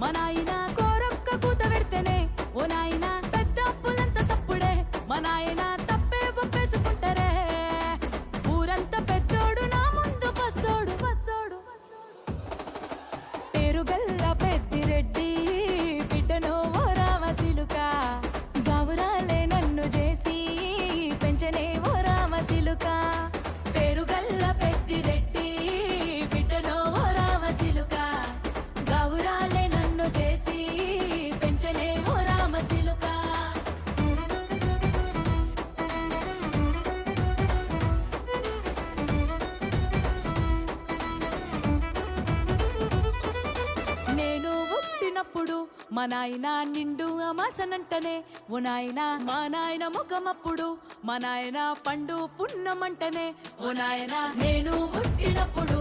మా నాయన కోరొక్క కూత పెడితేనే ఓ నాయన పెద్ద అప్పులంత సప్పుడే మా నాయన తప్పే ఒప్పేసుకుంటారే ఊరంతా పెద్దోడు నా ముందు బస్సోడు బస్సోడు పేరుగల్ల పెద్దిరెడ్డి బిడ్డను ఓ రామసిలుక గౌరాలే నన్ను చేసి పెంచనే ఓ రామసిలుక పేరుగల్ల పెద్దిరెడ్డి బిడ్డను ఓ రామసిలుక గౌరాలే నన్ను చేసి పెంచనే ఓ రామసిలుక నేను పుట్టినప్పుడు మా నాయన నిండు అమాసనంటనే ఓ నాయన మా నాయన ముఖమప్పుడు మా నాయన పండు పున్నమంటనే ఓ నాయన నేను పుట్టినప్పుడు